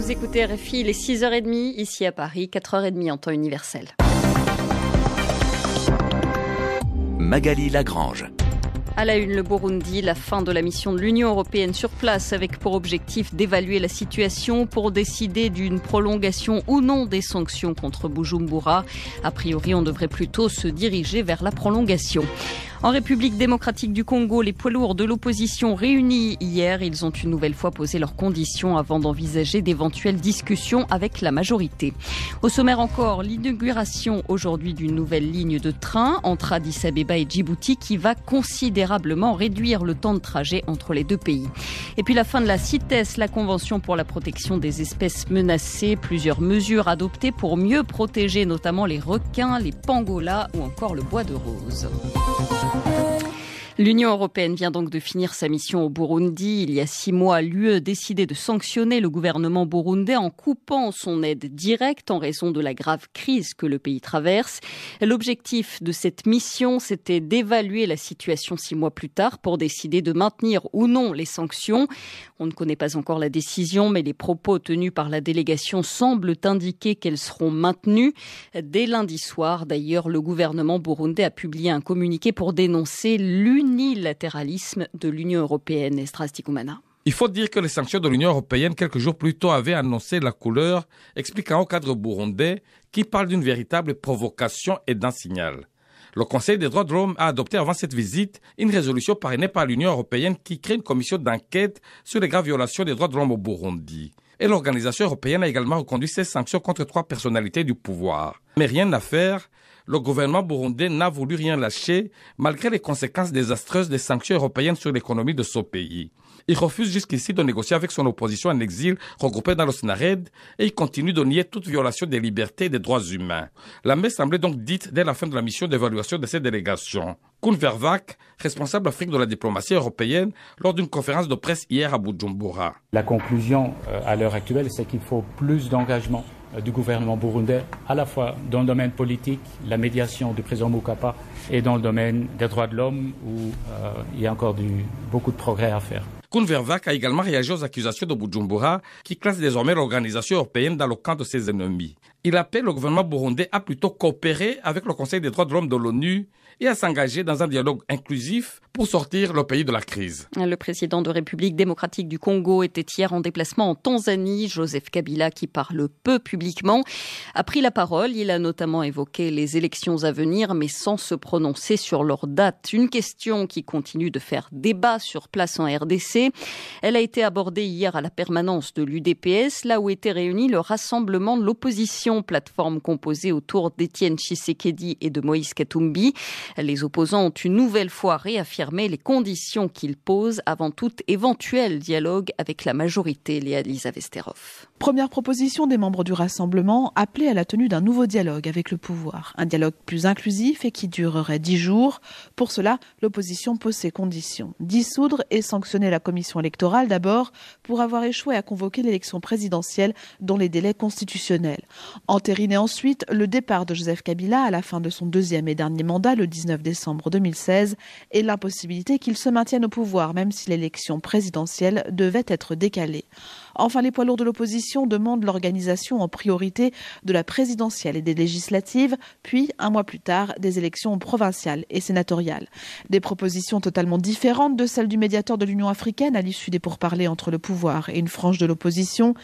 Vous écoutez RFI, il est 6h30 ici à Paris, 4h30 en temps universel. Magali Lagrange. À la une, le Burundi, la fin de la mission de l'Union européenne sur place avec pour objectif d'évaluer la situation pour décider d'une prolongation ou non des sanctions contre Bujumbura. A priori, on devrait plutôt se diriger vers la prolongation. En République démocratique du Congo, les poids lourds de l'opposition réunis hier, ils ont une nouvelle fois posé leurs conditions avant d'envisager d'éventuelles discussions avec la majorité. Au sommaire encore, l'inauguration aujourd'hui d'une nouvelle ligne de train entre Addis Abeba et Djibouti qui va considérablement réduire le temps de trajet entre les deux pays. Et puis la fin de la CITES, la Convention pour la protection des espèces menacées, plusieurs mesures adoptées pour mieux protéger notamment les requins, les pangolas ou encore le bois de rose. L'Union européenne vient donc de finir sa mission au Burundi. Il y a 6 mois, l'UE a décidé de sanctionner le gouvernement burundais en coupant son aide directe en raison de la grave crise que le pays traverse. L'objectif de cette mission, c'était d'évaluer la situation 6 mois plus tard pour décider de maintenir ou non les sanctions. On ne connaît pas encore la décision, mais les propos tenus par la délégation semblent indiquer qu'elles seront maintenues. Dès lundi soir, d'ailleurs, le gouvernement burundais a publié un communiqué pour dénoncer l'unilatéralisme de l'Union européenne. Estras Tikoumana. Il faut dire que les sanctions de l'Union européenne, quelques jours plus tôt, avaient annoncé la couleur, expliquant au cadre burundais qui parle d'une véritable provocation et d'un signal. Le Conseil des droits de l'homme a adopté avant cette visite une résolution parrainée par l'Union européenne qui crée une commission d'enquête sur les graves violations des droits de l'homme au Burundi. Et l'organisation européenne a également reconduit ces sanctions contre 3 personnalités du pouvoir. Mais rien à faire, le gouvernement burundais n'a voulu rien lâcher malgré les conséquences désastreuses des sanctions européennes sur l'économie de ce pays. Il refuse jusqu'ici de négocier avec son opposition en exil regroupée dans le SNARED et il continue de nier toute violation des libertés et des droits humains. La messe semblait donc dite dès la fin de la mission d'évaluation de cette délégation. Koen Vervaak, responsable Afrique de la diplomatie européenne, lors d'une conférence de presse hier à Bujumbura. La conclusion à l'heure actuelle, c'est qu'il faut plus d'engagement du gouvernement burundais, à la fois dans le domaine politique, la médiation du président Mukapa, et dans le domaine des droits de l'homme, où il y a encore beaucoup de progrès à faire. Koen Vervaak a également réagi aux accusations de Bujumbura, qui classe désormais l'organisation européenne dans le camp de ses ennemis. Il appelle le gouvernement burundais à plutôt coopérer avec le Conseil des droits de l'homme de l'ONU et à s'engager dans un dialogue inclusif pour sortir le pays de la crise. Le président de République démocratique du Congo était hier en déplacement en Tanzanie. Joseph Kabila, qui parle peu publiquement, a pris la parole. Il a notamment évoqué les élections à venir, mais sans se prononcer sur leur date. Une question qui continue de faire débat sur place en RDC. Elle a été abordée hier à la permanence de l'UDPS, là où était réuni le rassemblement de l'opposition, plateforme composée autour d'Étienne Tshisekedi et de Moïse Katumbi. Les opposants ont une nouvelle fois réaffirmé les conditions qu'ils posent avant tout éventuel dialogue avec la majorité. Léa-Lisa Vesterov. Première proposition des membres du rassemblement, appelée à la tenue d'un nouveau dialogue avec le pouvoir. Un dialogue plus inclusif et qui durerait 10 jours. Pour cela, l'opposition pose ses conditions. Dissoudre et sanctionner la commission électorale d'abord pour avoir échoué à convoquer l'élection présidentielle dans les délais constitutionnels. Entériner ensuite le départ de Joseph Kabila à la fin de son 2e et dernier mandat le 19 décembre 2016 et l'impossibilité qu'il se maintienne au pouvoir même si l'élection présidentielle devait être décalée. Enfin, les poids lourds de l'opposition demandent l'organisation en priorité de la présidentielle et des législatives, puis, un mois plus tard, des élections provinciales et sénatoriales. Des propositions totalement différentes de celles du médiateur de l'Union africaine à l'issue des pourparlers entre le pouvoir et une frange de l'opposition.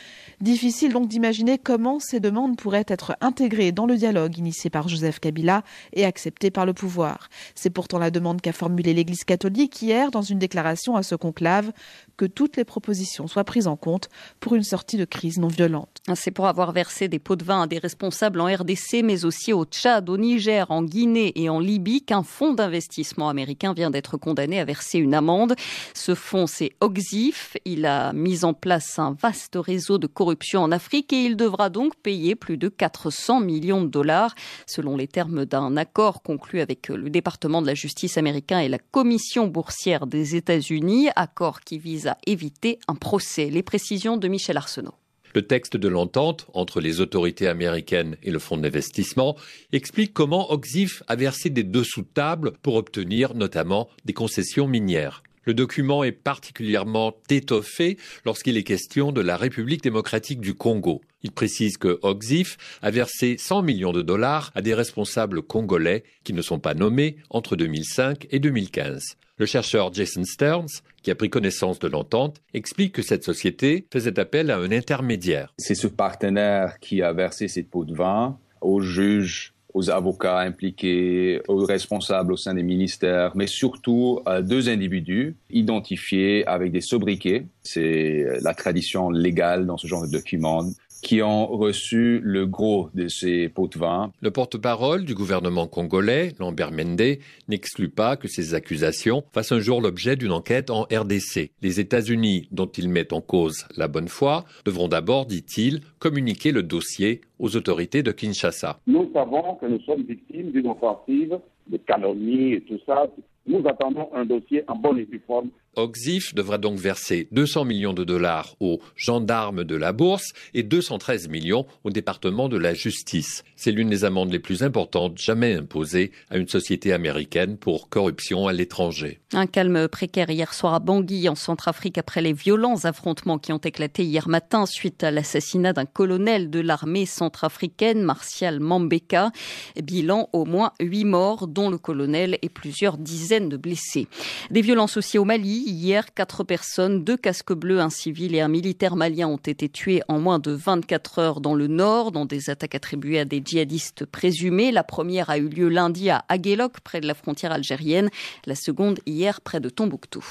Difficile donc d'imaginer comment ces demandes pourraient être intégrées dans le dialogue initié par Joseph Kabila et acceptées par le pouvoir. C'est pourtant la demande qu'a formulée l'Église catholique hier dans une déclaration à ce conclave, que toutes les propositions soient prises en compte pour une sortie de crise non violente. C'est pour avoir versé des pots de vin à des responsables en RDC, mais aussi au Tchad, au Niger, en Guinée et en Libye, qu'un fonds d'investissement américain vient d'être condamné à verser une amende. Ce fonds, c'est Oxif. Il a mis en place un vaste réseau de corruption en Afrique et il devra donc payer plus de 400 millions de dollars, selon les termes d'un accord conclu avec le département de la justice américain et la commission boursière des États-Unis, accord qui vise à éviter un procès. Les précisions de Michel Arsenault. Le texte de l'entente entre les autorités américaines et le fonds d'investissement explique comment Oxif a versé des dessous de table pour obtenir notamment des concessions minières. Le document est particulièrement étoffé lorsqu'il est question de la République démocratique du Congo. Il précise que Oxif a versé 100 millions de dollars à des responsables congolais qui ne sont pas nommés entre 2005 et 2015. Le chercheur Jason Stearns, qui a pris connaissance de l'entente, explique que cette société faisait appel à un intermédiaire. C'est ce partenaire qui a versé cette pots de vin aux juges, aux avocats impliqués, aux responsables au sein des ministères, mais surtout à 2 individus identifiés avec des sobriquets. C'est la tradition légale dans ce genre de documents, qui ont reçu le gros de ces pots de vin. Le porte-parole du gouvernement congolais, Lambert Mende, n'exclut pas que ces accusations fassent un jour l'objet d'une enquête en RDC. Les États-Unis, dont il met en cause la bonne foi, devront d'abord, dit-il, communiquer le dossier aux autorités de Kinshasa. Nous savons que nous sommes victimes d'une offensive, de calomnie et tout ça. Nous attendons un dossier en bonne et due forme. Oxif devra donc verser 200 millions de dollars aux gendarmes de la bourse et 213 millions au département de la justice. C'est l'une des amendes les plus importantes jamais imposées à une société américaine pour corruption à l'étranger. Un calme précaire hier soir à Bangui, en Centrafrique, après les violents affrontements qui ont éclaté hier matin suite à l'assassinat d'un colonel de l'armée centrafricaine, Martial Mambeka. Bilan, au moins 8 morts, dont le colonel, et plusieurs dizaines de blessés. Des violences aussi au Mali. Hier, 4 personnes, 2 casques bleus, un civil et un militaire malien ont été tués en moins de 24 heures dans le nord, dans des attaques attribuées à des djihadistes présumés. La première a eu lieu lundi à Aguelok, près de la frontière algérienne. La seconde, hier, près de Tombouctou.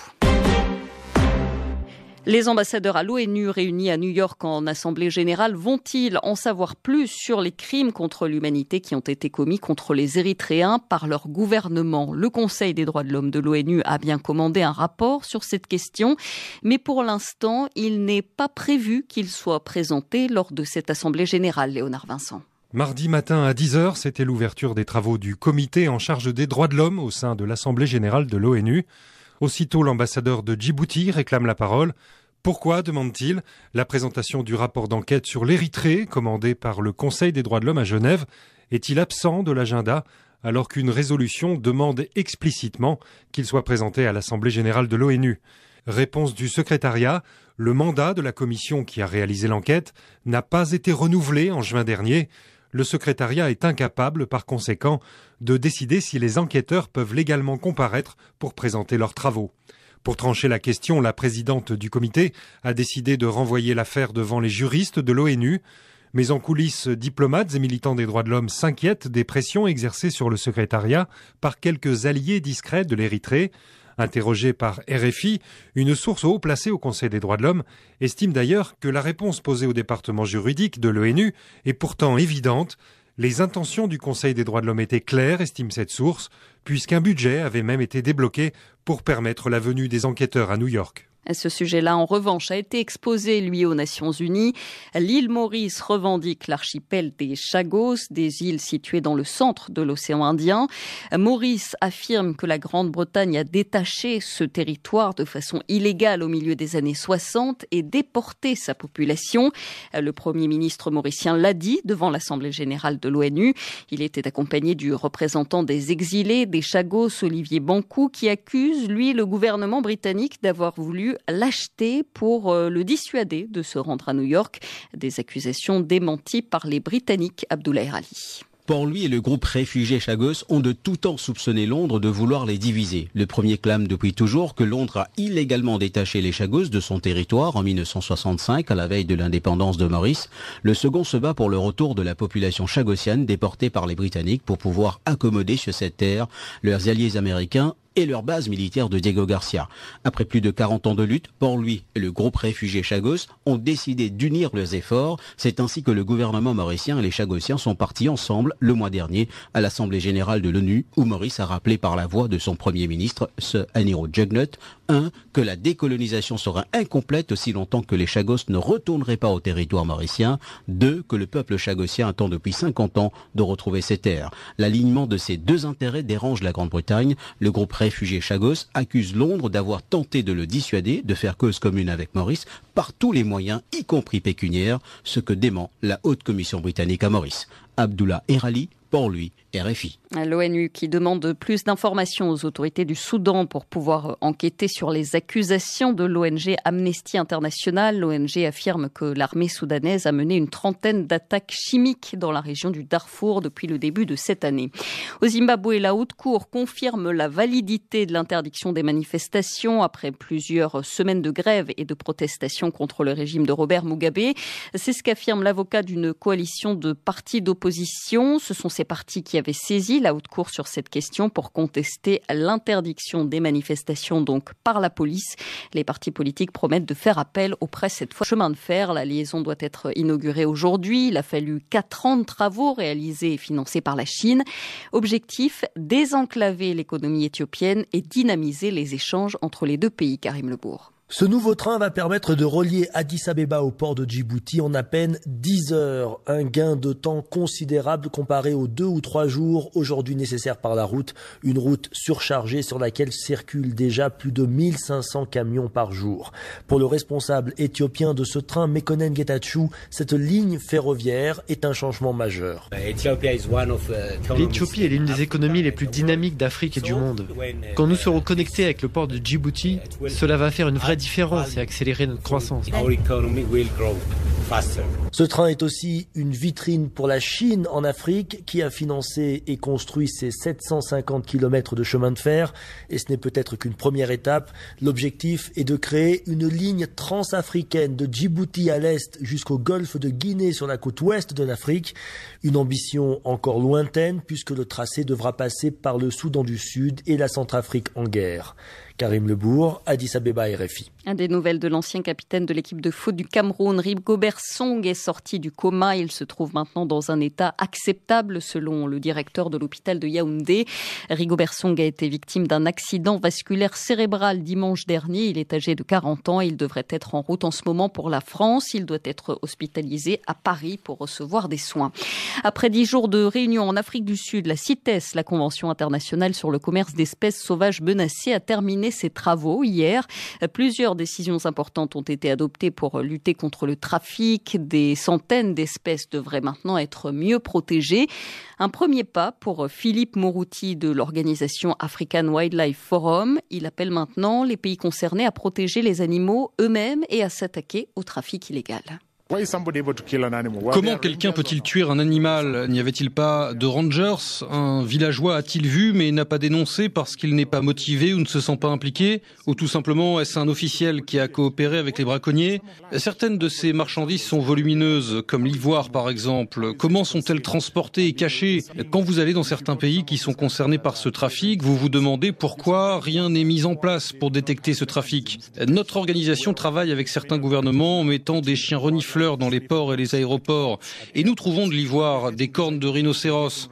Les ambassadeurs à l'ONU réunis à New York en Assemblée générale vont-ils en savoir plus sur les crimes contre l'humanité qui ont été commis contre les Érythréens par leur gouvernement? Le Conseil des droits de l'homme de l'ONU a bien commandé un rapport sur cette question, mais pour l'instant, il n'est pas prévu qu'il soit présenté lors de cette Assemblée générale. Léonard Vincent. Mardi matin à 10h, c'était l'ouverture des travaux du comité en charge des droits de l'homme au sein de l'Assemblée générale de l'ONU. Aussitôt, l'ambassadeur de Djibouti réclame la parole. Pourquoi, demande-t-il, la présentation du rapport d'enquête sur l'Érythrée, commandé par le Conseil des droits de l'homme à Genève, est-il absent de l'agenda alors qu'une résolution demande explicitement qu'il soit présenté à l'Assemblée générale de l'ONU? Réponse du secrétariat, le mandat de la commission qui a réalisé l'enquête n'a pas été renouvelé en juin dernier. Le secrétariat est incapable, par conséquent, de décider si les enquêteurs peuvent légalement comparaître pour présenter leurs travaux. Pour trancher la question, la présidente du comité a décidé de renvoyer l'affaire devant les juristes de l'ONU. Mais en coulisses, diplomates et militants des droits de l'homme s'inquiètent des pressions exercées sur le secrétariat par quelques alliés discrets de l'Érythrée. Interrogée par RFI, une source haut placée au Conseil des droits de l'homme estime d'ailleurs que la réponse posée au département juridique de l'ONU est pourtant évidente. Les intentions du Conseil des droits de l'homme étaient claires, estime cette source, puisqu'un budget avait même été débloqué pour permettre la venue des enquêteurs à New York. Ce sujet-là, en revanche, a été exposé, lui, aux Nations Unies. L'île Maurice revendique l'archipel des Chagos, des îles situées dans le centre de l'océan Indien. Maurice affirme que la Grande-Bretagne a détaché ce territoire de façon illégale au milieu des années 60 et déporté sa population. Le Premier ministre mauricien l'a dit devant l'Assemblée générale de l'ONU. Il était accompagné du représentant des exilés des Chagos, Olivier Bankou, qui accuse, lui, le gouvernement britannique d'avoir voulu l'acheter pour le dissuader de se rendre à New York. Des accusations démenties par les Britanniques. Abdoulaye Ali. Pour lui et le groupe réfugié Chagos ont de tout temps soupçonné Londres de vouloir les diviser. Le premier clame depuis toujours que Londres a illégalement détaché les Chagos de son territoire en 1965 à la veille de l'indépendance de Maurice. Le second se bat pour le retour de la population chagosienne déportée par les Britanniques pour pouvoir accommoder sur cette terre leurs alliés américains et leur base militaire de Diego Garcia. Après plus de 40 ans de lutte, Port-Louis et le groupe réfugié Chagos ont décidé d'unir leurs efforts. C'est ainsi que le gouvernement mauricien et les Chagosiens sont partis ensemble le mois dernier à l'Assemblée générale de l'ONU, où Maurice a rappelé par la voix de son Premier ministre, Sir Aniro Jugnut, 1. Que la décolonisation sera incomplète aussi longtemps que les Chagos ne retourneraient pas au territoire mauricien. 2. Que le peuple chagosien attend depuis 50 ans de retrouver ses terres. L'alignement de ces deux intérêts dérange la Grande-Bretagne. Le groupe réfugié Chagos accuse Londres d'avoir tenté de le dissuader de faire cause commune avec Maurice par tous les moyens, y compris pécuniaires, ce que dément la Haute Commission britannique à Maurice. Abdullah Erali, Port-Louis, RFI. L'ONU qui demande plus d'informations aux autorités du Soudan pour pouvoir enquêter sur les accusations de l'ONG Amnesty International. L'ONG affirme que l'armée soudanaise a mené une trentaine d'attaques chimiques dans la région du Darfour depuis le début de cette année. Au Zimbabwe, la Haute Cour confirme la validité de l'interdiction des manifestations après plusieurs semaines de grève et de protestations contre le régime de Robert Mugabe. C'est ce qu'affirme l'avocat d'une coalition de partis d'opposition. Ce sont ces partis qui avaient saisi la Haute Cour sur cette question pour contester l'interdiction des manifestations donc par la police. Les partis politiques promettent de faire appel auprès cette fois chemin de fer. La liaison doit être inaugurée aujourd'hui. Il a fallu 4 ans de travaux réalisés et financés par la Chine. Objectif, désenclaver l'économie éthiopienne et dynamiser les échanges entre les deux pays. Karim Lebourg. Ce nouveau train va permettre de relier Addis Abeba au port de Djibouti en à peine 10 heures. Un gain de temps considérable comparé aux 2 ou 3 jours aujourd'hui nécessaires par la route. Une route surchargée sur laquelle circulent déjà plus de 1500 camions par jour. Pour le responsable éthiopien de ce train, Mekonnen Getachew, cette ligne ferroviaire est un changement majeur. L'Éthiopie est l'une des économies les plus dynamiques d'Afrique et du monde. Quand nous serons connectés avec le port de Djibouti, cela va faire une vraie différence et accélérer notre croissance. Ce train est aussi une vitrine pour la Chine en Afrique qui a financé et construit ses 750 km de chemin de fer. Et ce n'est peut-être qu'une première étape. L'objectif est de créer une ligne transafricaine de Djibouti à l'est jusqu'au golfe de Guinée sur la côte ouest de l'Afrique. Une ambition encore lointaine puisque le tracé devra passer par le Soudan du Sud et la Centrafrique en guerre. Karim Lebourg, Addis Abeba, RFI. Des nouvelles de l'ancien capitaine de l'équipe de foot du Cameroun, Rigobert Song, est sorti du coma. Il se trouve maintenant dans un état acceptable selon le directeur de l'hôpital de Yaoundé. Rigobert Song a été victime d'un accident vasculaire cérébral dimanche dernier. Il est âgé de 40 ans et il devrait être en route en ce moment pour la France. Il doit être hospitalisé à Paris pour recevoir des soins. Après 10 jours de réunion en Afrique du Sud, la CITES, la Convention internationale sur le commerce d'espèces sauvages menacées, a terminé ses travaux hier. Plusieurs décisions importantes ont été adoptées pour lutter contre le trafic. Des centaines d'espèces devraient maintenant être mieux protégées. Un premier pas pour Philippe Morouti de l'organisation African Wildlife Forum. Il appelle maintenant les pays concernés à protéger les animaux eux-mêmes et à s'attaquer au trafic illégal. Comment quelqu'un peut-il tuer un animal? N'y avait-il pas de rangers? Un villageois a-t-il vu mais n'a pas dénoncé parce qu'il n'est pas motivé ou ne se sent pas impliqué? Ou tout simplement est-ce un officiel qui a coopéré avec les braconniers? Certaines de ces marchandises sont volumineuses, comme l'ivoire par exemple. Comment sont-elles transportées et cachées? Quand vous allez dans certains pays qui sont concernés par ce trafic, vous vous demandez pourquoi rien n'est mis en place pour détecter ce trafic. Notre organisation travaille avec certains gouvernements en mettant des chiens renifleurs dans les ports et les aéroports. Et nous trouvons de l'ivoire, des cornes de rhinocéros.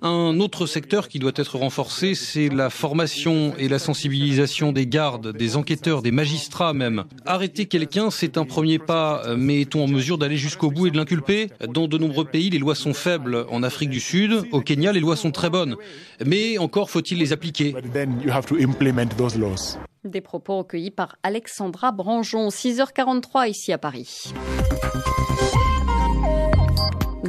Un autre secteur qui doit être renforcé, c'est la formation et la sensibilisation des gardes, des enquêteurs, des magistrats même. Arrêter quelqu'un, c'est un premier pas, mais est-on en mesure d'aller jusqu'au bout et de l'inculper? Dans de nombreux pays, les lois sont faibles. En Afrique du Sud, au Kenya, les lois sont très bonnes. Mais encore faut-il les appliquer. Des propos recueillis par Alexandra Branjon, 6h43 ici à Paris.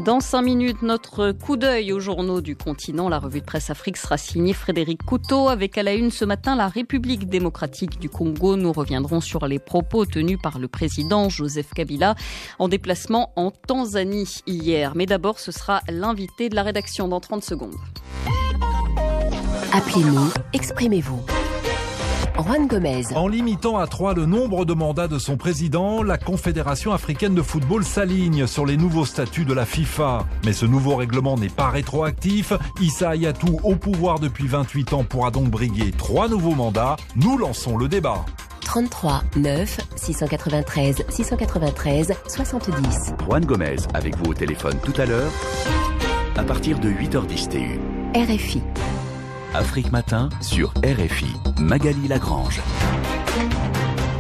Dans 5 minutes, notre coup d'œil aux journaux du continent. La revue de presse Afrique sera signée Frédéric Couteau avec à la une ce matin la République démocratique du Congo. Nous reviendrons sur les propos tenus par le président Joseph Kabila en déplacement en Tanzanie hier. Mais d'abord, ce sera l'invité de la rédaction dans 30 secondes. Appelez-nous, exprimez-vous. Juan Gomez. En limitant à 3 le nombre de mandats de son président, la Confédération africaine de football s'aligne sur les nouveaux statuts de la FIFA. Mais ce nouveau règlement n'est pas rétroactif. Issa Hayatou, au pouvoir depuis 28 ans, pourra donc briguer 3 nouveaux mandats. Nous lançons le débat. 33 9 693 693 70. Juan Gomez avec vous au téléphone tout à l'heure à partir de 8h10 TU. RFI. Afrique Matin sur RFI. Magali Lagrange.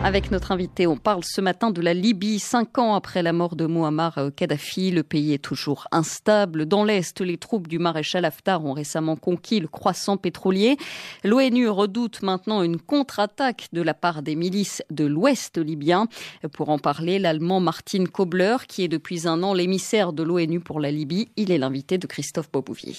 Avec notre invité, on parle ce matin de la Libye. 5 ans après la mort de Mouammar Kadhafi, le pays est toujours instable. Dans l'Est, les troupes du maréchal Haftar ont récemment conquis le croissant pétrolier. L'ONU redoute maintenant une contre-attaque de la part des milices de l'Ouest libyen. Pour en parler, l'Allemand Martin Kobler, qui est depuis un an l'émissaire de l'ONU pour la Libye, il est l'invité de Christophe Beaubouvier.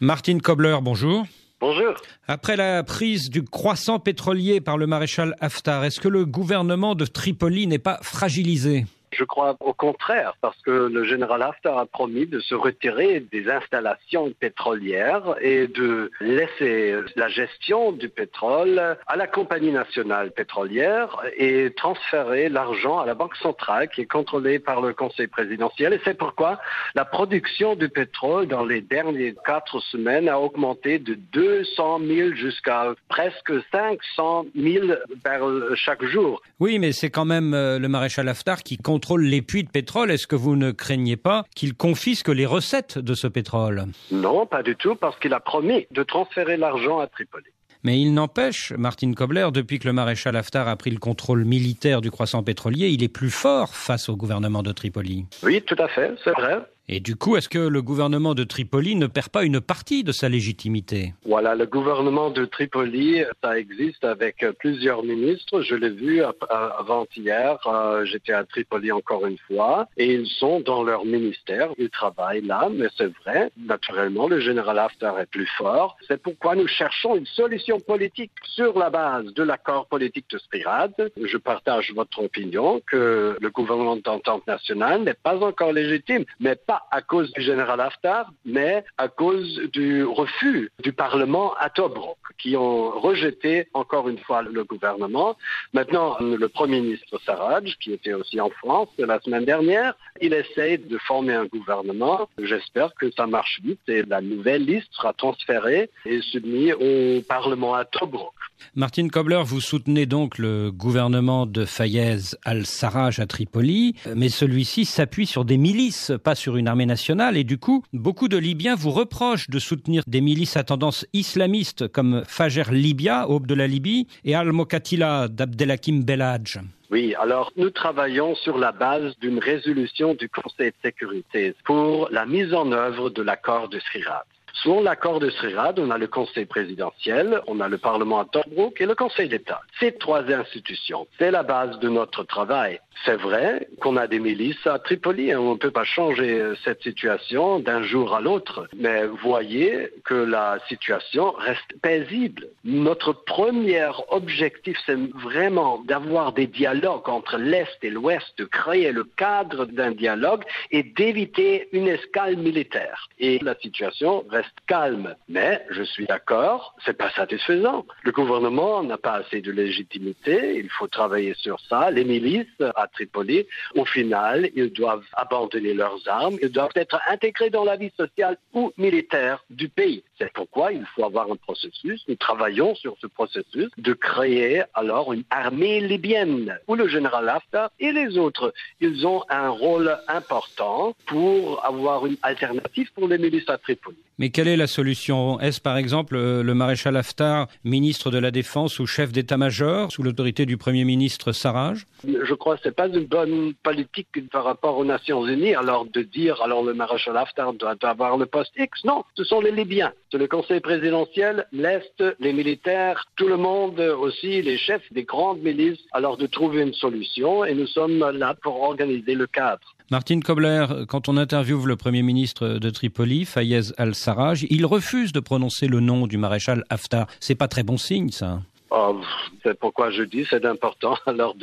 Martin Kobler, bonjour. Bonjour. Après la prise du croissant pétrolier par le maréchal Haftar, est-ce que le gouvernement de Tripoli n'est pas fragilisé ? Je crois au contraire, parce que le général Haftar a promis de se retirer des installations pétrolières et de laisser la gestion du pétrole à la compagnie nationale pétrolière et transférer l'argent à la Banque centrale qui est contrôlée par le Conseil présidentiel. Et c'est pourquoi la production du pétrole dans les dernières 4 semaines a augmenté de 200 000 jusqu'à presque 500 000 barils chaque jour. Oui, mais c'est quand même le maréchal Haftar qui contrôle les puits de pétrole. Est-ce que vous ne craignez pas qu'il confisque les recettes de ce pétrole ? Non, pas du tout, parce qu'il a promis de transférer l'argent à Tripoli. Mais il n'empêche, Martin Kobler, depuis que le maréchal Haftar a pris le contrôle militaire du croissant pétrolier, il est plus fort face au gouvernement de Tripoli. Oui, tout à fait, c'est vrai. Et du coup, est-ce que le gouvernement de Tripoli ne perd pas une partie de sa légitimité ? Voilà, le gouvernement de Tripoli, ça existe avec plusieurs ministres. Je l'ai vu avant-hier, j'étais à Tripoli encore une fois, et ils sont dans leur ministère, ils travaillent là, mais c'est vrai, naturellement, le général Haftar est plus fort. C'est pourquoi nous cherchons une solution politique sur la base de l'accord politique de Skhirat. Je partage votre opinion que le gouvernement d'entente nationale n'est pas encore légitime, mais pas à cause du général Haftar, mais à cause du refus du Parlement à Tobruk, qui ont rejeté encore une fois le gouvernement. Maintenant, le Premier ministre Sarraj, qui était aussi en France la semaine dernière, il essaye de former un gouvernement. J'espère que ça marche vite et la nouvelle liste sera transférée et soumise au Parlement à Tobruk. Martin Kobler, vous soutenez donc le gouvernement de Fayez al-Sarraj à Tripoli, mais celui-ci s'appuie sur des milices, pas sur une armée nationale, et du coup, beaucoup de Libyens vous reprochent de soutenir des milices à tendance islamiste comme Fajr Libya, aube de la Libye, et Al-Mokatila d'Abdelhakim Belhadj. Oui, alors nous travaillons sur la base d'une résolution du Conseil de sécurité pour la mise en œuvre de l'accord de Skhirat. Selon l'accord de Skhirat, on a le Conseil présidentiel, on a le Parlement à Tobruk et le Conseil d'État. Ces 3 institutions, c'est la base de notre travail. C'est vrai qu'on a des milices à Tripoli, on ne peut pas changer cette situation d'un jour à l'autre. Mais voyez que la situation reste paisible. Notre premier objectif, c'est vraiment d'avoir des dialogues entre l'Est et l'Ouest, de créer le cadre d'un dialogue et d'éviter une escale militaire. Et la situation reste calme. Mais je suis d'accord, c'est pas satisfaisant. Le gouvernement n'a pas assez de légitimité, il faut travailler sur ça. Les milices à Tripoli, au final, ils doivent abandonner leurs armes, ils doivent être intégrés dans la vie sociale ou militaire du pays. C'est pourquoi il faut avoir un processus, nous travaillons sur ce processus, de créer alors une armée libyenne, où le général Haftar et les autres, ils ont un rôle important pour avoir une alternative pour les milices à Tripoli. Mais quelle est la solution ? Est-ce par exemple le maréchal Haftar, ministre de la Défense ou chef d'état-major, sous l'autorité du Premier ministre Sarraj ? Je crois que ce n'est pas une bonne politique par rapport aux Nations Unies, alors de dire alors le maréchal Haftar doit avoir le poste X. Non, ce sont les Libyens. C'est le Conseil présidentiel, l'Est, les militaires, tout le monde aussi, les chefs des grandes milices, alors de trouver une solution et nous sommes là pour organiser le cadre. Martin Kobler, quand on interviewe le Premier ministre de Tripoli, Fayez al-Sarraj, il refuse de prononcer le nom du maréchal Haftar. C'est pas très bon signe, ça. Oh, c'est pourquoi je dis c'est important. Alors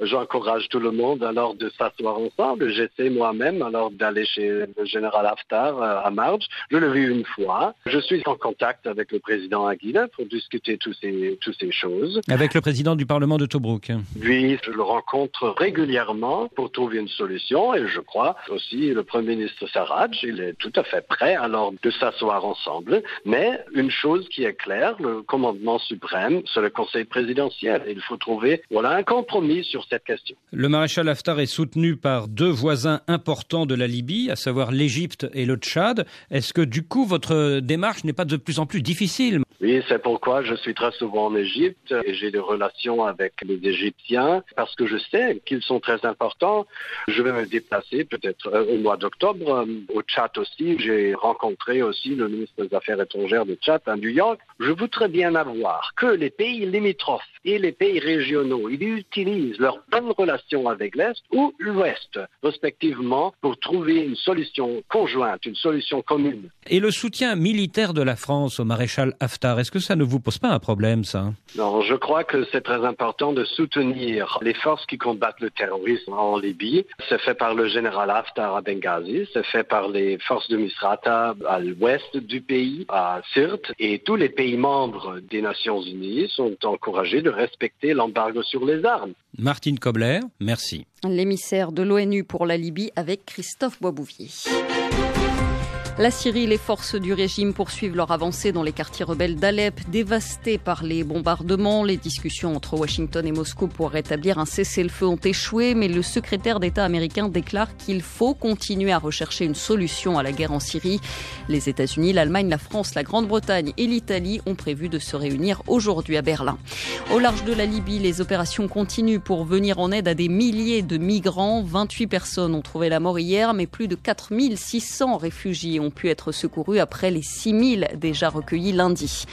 j'encourage tout le monde alors de s'asseoir ensemble. J'essaie moi-même alors d'aller chez le général Haftar à Marj. Je l'ai vu une fois. Je suis en contact avec le président Aguila pour discuter toutes ces choses. Avec le président du Parlement de Tobruk. Lui, je le rencontre régulièrement pour trouver une solution et je crois aussi le Premier ministre Sarraj, il est tout à fait prêt alors de s'asseoir ensemble. Mais une chose qui est claire, le commandement suprême, c'est le Conseil présidentiel. Il faut trouver un compromis sur cette question. Le maréchal Haftar est soutenu par 2 voisins importants de la Libye, à savoir l'Égypte et le Tchad. Est-ce que du coup votre démarche n'est pas de plus en plus difficile ? Oui, c'est pourquoi je suis très souvent en Égypte et j'ai des relations avec les Égyptiens parce que je sais qu'ils sont très importants. Je vais me déplacer peut-être au mois d'octobre. Au Tchad aussi, j'ai rencontré aussi le ministre des Affaires étrangères du Tchad à New York. Je voudrais bien avoir que les pays limitrophes et les pays régionaux, ils utilisent leurs bonnes relations avec l'Est ou l'Ouest, respectivement, pour trouver une solution conjointe, une solution commune. Et le soutien militaire de la France au maréchal Haftar, est-ce que ça ne vous pose pas un problème, ça? Non, je crois que c'est très important de soutenir les forces qui combattent le terrorisme en Libye. C'est fait par le général Haftar à Benghazi, c'est fait par les forces de Misrata à l'ouest du pays, à Sirte, et tous les pays membres des Nations Unies sont encouragés de respecter l'embargo sur les armes. Martine Kobler, merci. L'émissaire de l'ONU pour la Libye avec Christophe Boisbouvier. La Syrie, les forces du régime poursuivent leur avancée dans les quartiers rebelles d'Alep, dévastés par les bombardements. Les discussions entre Washington et Moscou pour rétablir un cessez-le-feu ont échoué, mais le secrétaire d'État américain déclare qu'il faut continuer à rechercher une solution à la guerre en Syrie. Les États-Unis, l'Allemagne, la France, la Grande-Bretagne et l'Italie ont prévu de se réunir aujourd'hui à Berlin. Au large de la Libye, les opérations continuent pour venir en aide à des milliers de migrants. 28 personnes ont trouvé la mort hier, mais plus de 4600 réfugiés ont pu être secourus après les 6000 déjà recueillis lundi.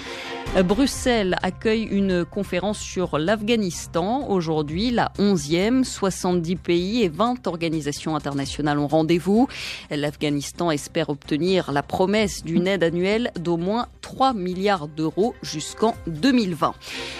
Bruxelles accueille une conférence sur l'Afghanistan. Aujourd'hui, la 11e, 70 pays et 20 organisations internationales ont rendez-vous. L'Afghanistan espère obtenir la promesse d'une aide annuelle d'au moins 3 milliards d'euros jusqu'en 2020.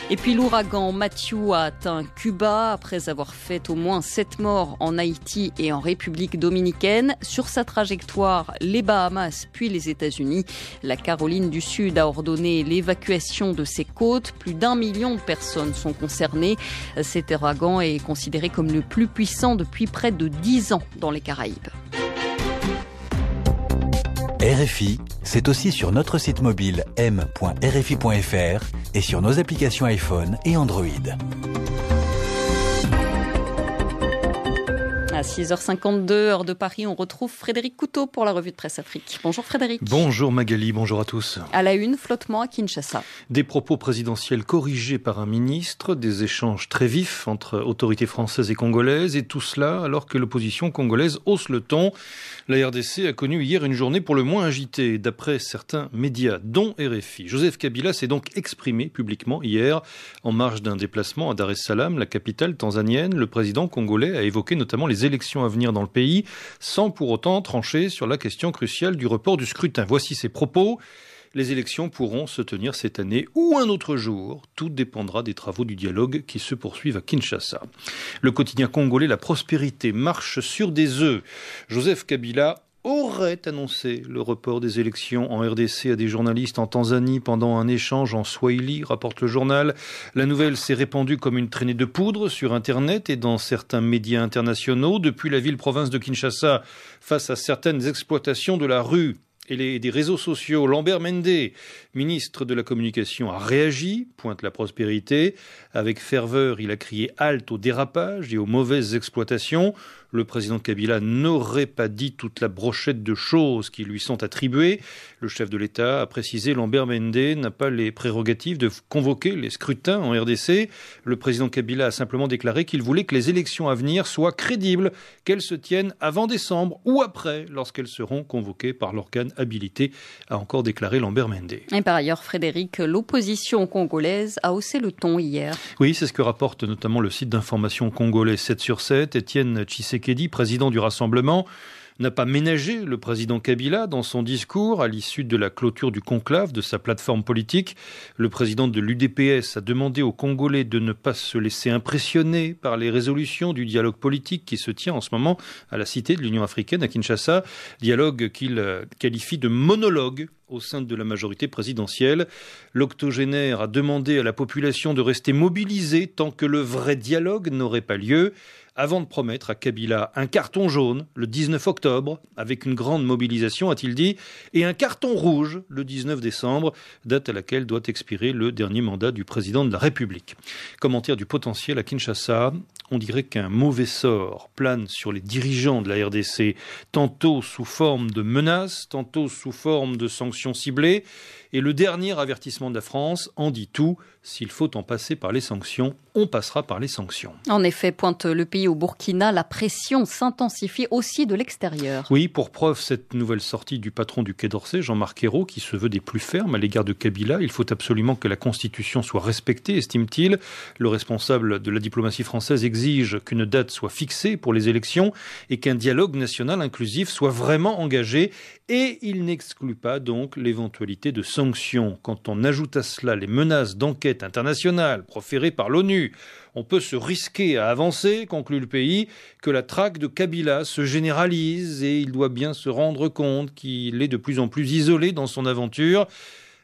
Et puis l'ouragan Matthew a atteint Cuba après avoir fait au moins 7 morts en Haïti et en République dominicaine. Sur sa trajectoire, les Bahamas puis les États-Unis. La Caroline du Sud a ordonné l'évacuation de ses côtes. Plus d'1 million de personnes sont concernées. Cet ouragan est considéré comme le plus puissant depuis près de 10 ans dans les Caraïbes. RFI, c'est aussi sur notre site mobile m.rfi.fr et sur nos applications iPhone et Android. À 6h52, heure de Paris, on retrouve Frédéric Couteau pour la revue de presse Afrique. Bonjour Frédéric. Bonjour Magali, bonjour à tous. À la une, flottement à Kinshasa. Des propos présidentiels corrigés par un ministre, des échanges très vifs entre autorités françaises et congolaises, et tout cela alors que l'opposition congolaise hausse le ton. La RDC a connu hier une journée pour le moins agitée, d'après certains médias, dont RFI. Joseph Kabila s'est donc exprimé publiquement hier, en marge d'un déplacement à Dar es Salaam, la capitale tanzanienne. Le président congolais a évoqué notamment les élections à venir dans le pays, sans pour autant trancher sur la question cruciale du report du scrutin. Voici ses propos. Les élections pourront se tenir cette année ou un autre jour. Tout dépendra des travaux du dialogue qui se poursuivent à Kinshasa. Le quotidien congolais La Prospérité marche sur des œufs. Joseph Kabila aurait annoncé le report des élections en RDC à des journalistes en Tanzanie pendant un échange en Swahili, rapporte le journal. La nouvelle s'est répandue comme une traînée de poudre sur Internet et dans certains médias internationaux. Depuis la ville-province de Kinshasa, face à certaines exploitations de la rue et des réseaux sociaux, Lambert Mende, ministre de la Communication, a réagi, pointe La Prospérité. Avec ferveur, il a crié halte au dérapage et aux mauvaises exploitations. Le président Kabila n'aurait pas dit toute la brochette de choses qui lui sont attribuées. Le chef de l'État a précisé, Lambert Mende n'a pas les prérogatives de convoquer les scrutins en RDC. Le président Kabila a simplement déclaré qu'il voulait que les élections à venir soient crédibles, qu'elles se tiennent avant décembre ou après, lorsqu'elles seront convoquées par l'organe habilité, a encore déclaré Lambert Mende. Et par ailleurs, Frédéric, l'opposition congolaise a haussé le ton hier. Oui, c'est ce que rapporte notamment le site d'information congolais 7/7. Étienne Tshisekedi, président du Rassemblement, n'a pas ménagé le président Kabila dans son discours à l'issue de la clôture du conclave de sa plateforme politique. Le président de l'UDPS a demandé aux Congolais de ne pas se laisser impressionner par les résolutions du dialogue politique qui se tient en ce moment à la Cité de l'Union africaine à Kinshasa, dialogue qu'il qualifie de monologue au sein de la majorité présidentielle. L'octogénaire a demandé à la population de rester mobilisée tant que le vrai dialogue n'aurait pas lieu, avant de promettre à Kabila un carton jaune le 19 octobre, avec une grande mobilisation, a-t-il dit, et un carton rouge le 19 décembre, date à laquelle doit expirer le dernier mandat du président de la République. Commentaire du potentiel à Kinshasa, on dirait qu'un mauvais sort plane sur les dirigeants de la RDC, tantôt sous forme de menaces, tantôt sous forme de sanctions ciblées. Et le dernier avertissement de la France en dit tout. S'il faut en passer par les sanctions, on passera par les sanctions. En effet, pointe le pays au Burkina, la pression s'intensifie aussi de l'extérieur. Oui, pour preuve, cette nouvelle sortie du patron du Quai d'Orsay, Jean-Marc Ayrault, qui se veut des plus fermes à l'égard de Kabila. Il faut absolument que la Constitution soit respectée, estime-t-il. Le responsable de la diplomatie française exige qu'une date soit fixée pour les élections et qu'un dialogue national inclusif soit vraiment engagé. Et il n'exclut pas donc l'éventualité de sanctions. Quand on ajoute à cela les menaces d'enquête internationale proférées par l'ONU, on peut se risquer à avancer, conclut le pays, que la traque de Kabila se généralise et il doit bien se rendre compte qu'il est de plus en plus isolé dans son aventure.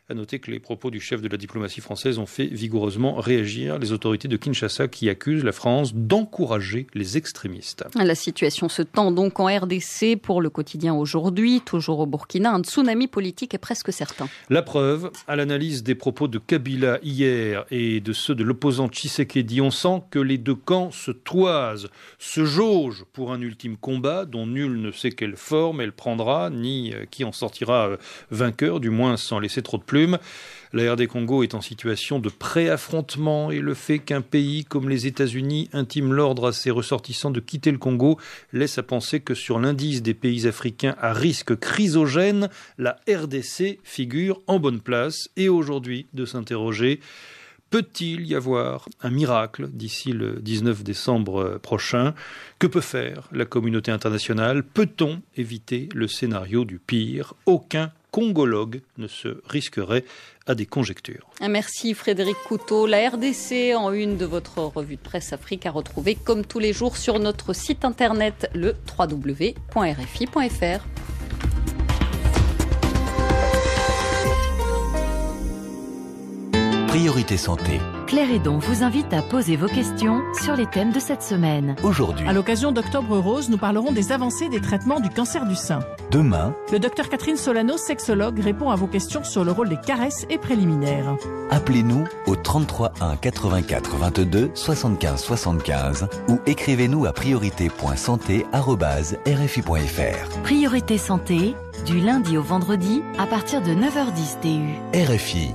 À noter que les propos du chef de la diplomatie française ont fait vigoureusement réagir les autorités de Kinshasa qui accusent la France d'encourager les extrémistes. La situation se tend donc en RDC. Pour le quotidien aujourd'hui, toujours au Burkina, un tsunami politique est presque certain. La preuve, à l'analyse des propos de Kabila hier et de ceux de l'opposant Tshisekedi, on sent que les deux camps se toisent, se jaugent pour un ultime combat dont nul ne sait quelle forme elle prendra, ni qui en sortira vainqueur, du moins sans laisser trop de plumes. La RD Congo est en situation de pré-affrontement et le fait qu'un pays comme les États-Unis intime l'ordre à ses ressortissants de quitter le Congo laisse à penser que sur l'indice des pays africains à risque chrysogène, la RDC figure en bonne place. Et aujourd'hui, de s'interroger, peut-il y avoir un miracle d'ici le 19 décembre prochain? Que peut faire la communauté internationale? Peut-on éviter le scénario du pire? Aucun congologue ne se risquerait à des conjectures. Merci Frédéric Couteau. La RDC en une de votre revue de presse Afrique à retrouver comme tous les jours sur notre site internet le www.rfi.fr. Priorité santé. Claire Hédon vous invite à poser vos questions sur les thèmes de cette semaine. Aujourd'hui, à l'occasion d'Octobre Rose, nous parlerons des avancées des traitements du cancer du sein. Demain, le docteur Catherine Solano, sexologue, répond à vos questions sur le rôle des caresses et préliminaires. Appelez-nous au 33 1 84 22 75 75 ou écrivez-nous à priorité.santé@rfi.fr. Priorité santé, du lundi au vendredi à partir de 9h10 TU. RFI.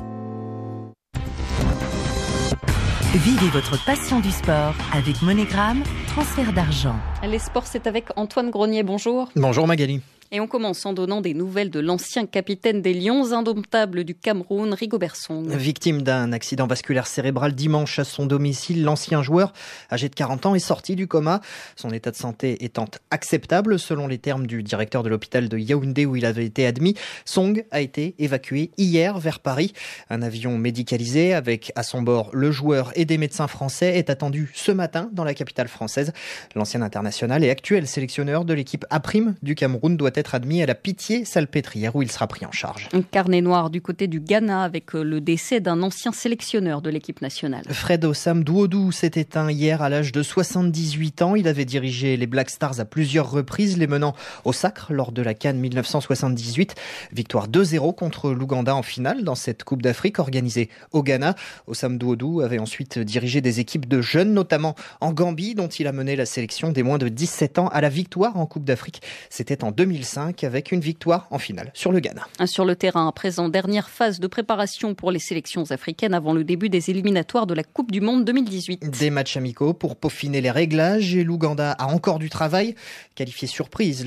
Vivez votre passion du sport avec Monégram, transfert d'argent. Les sports, c'est avec Antoine Grenier. Bonjour. Bonjour Magali. Et on commence en donnant des nouvelles de l'ancien capitaine des Lions indomptables du Cameroun, Rigobert Song. Victime d'un accident vasculaire cérébral dimanche à son domicile, l'ancien joueur, âgé de 40 ans, est sorti du coma. Son état de santé étant acceptable, selon les termes du directeur de l'hôpital de Yaoundé où il avait été admis. Song a été évacué hier vers Paris. Un avion médicalisé avec à son bord le joueur et des médecins français est attendu ce matin dans la capitale française. L'ancien international et actuel sélectionneur de l'équipe A' du Cameroun doit être admis à la Pitié-Salpêtrière où il sera pris en charge. Un carnet noir du côté du Ghana avec le décès d'un ancien sélectionneur de l'équipe nationale. Fred Osam Douodou s'est éteint hier à l'âge de 78 ans. Il avait dirigé les Black Stars à plusieurs reprises, les menant au sacre lors de la CAN 1978. Victoire 2-0 contre l'Ouganda en finale dans cette Coupe d'Afrique organisée au Ghana. Osam Douodou avait ensuite dirigé des équipes de jeunes, notamment en Gambie, dont il a mené la sélection des moins de 17 ans à la victoire en Coupe d'Afrique. C'était en 2005 avec une victoire en finale sur le Ghana. Sur le terrain, à présent, dernière phase de préparation pour les sélections africaines avant le début des éliminatoires de la Coupe du Monde 2018. Des matchs amicaux pour peaufiner les réglages et l'Ouganda a encore du travail. Qualifié surprise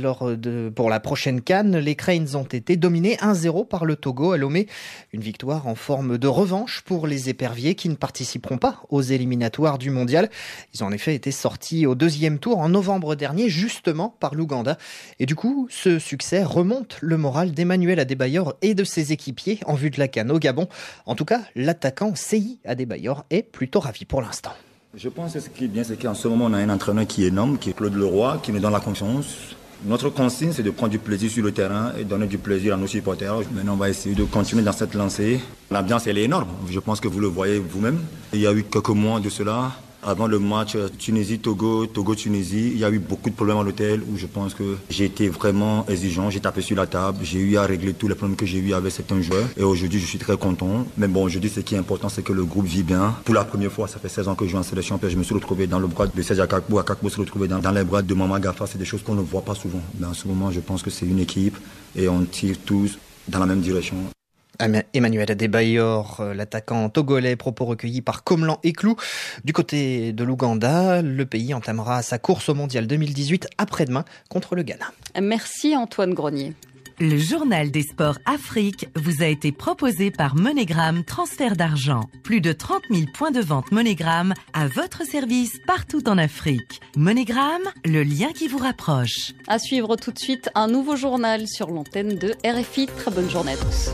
pour la prochaine CAN, les Cranes ont été dominés 1-0 par le Togo à Lomé. Une victoire en forme de revanche pour les éperviers qui ne participeront pas aux éliminatoires du mondial. Ils ont en effet été sortis au deuxième tour en novembre dernier, justement par l'Ouganda. Et du coup, ce succès remonte le moral d'Emmanuel Adebayor et de ses équipiers en vue de la CAN au Gabon. En tout cas, l'attaquant Seyi Adebayor est plutôt ravi pour l'instant. Je pense que ce qui est bien, c'est qu'en ce moment, on a un entraîneur qui est énorme, qui est Claude Leroy, qui nous donne la confiance. Notre consigne, c'est de prendre du plaisir sur le terrain et donner du plaisir à nos supporters. Maintenant, on va essayer de continuer dans cette lancée. L'ambiance, elle est énorme. Je pense que vous le voyez vous-même. Il y a eu quelques mois de cela. Avant le match Tunisie-Togo, Togo-Tunisie, il y a eu beaucoup de problèmes à l'hôtel où je pense que j'ai été vraiment exigeant, j'ai tapé sur la table, j'ai eu à régler tous les problèmes que j'ai eu avec certains joueurs. Et aujourd'hui, je suis très content. Mais bon, aujourd'hui, ce qui est important, c'est que le groupe vit bien. Pour la première fois, ça fait 16 ans que je joue en sélection, puis je me suis retrouvé dans le bras de Serge Akakbo. Akakbo se retrouvé dans les bras de Mama Gafa. C'est des choses qu'on ne voit pas souvent. Mais en ce moment, je pense que c'est une équipe et on tire tous dans la même direction. Emmanuel Adebayor, l'attaquant togolais, propos recueillis par Comelan Eklou. Du côté de l'Ouganda, le pays entamera sa course au mondial 2018 après-demain contre le Ghana. Merci Antoine Grenier. Le journal des sports Afrique vous a été proposé par MoneyGram Transfert d'argent. Plus de 30 000 points de vente MoneyGram à votre service partout en Afrique. MoneyGram, le lien qui vous rapproche. À suivre tout de suite un nouveau journal sur l'antenne de RFI. Très bonne journée à tous.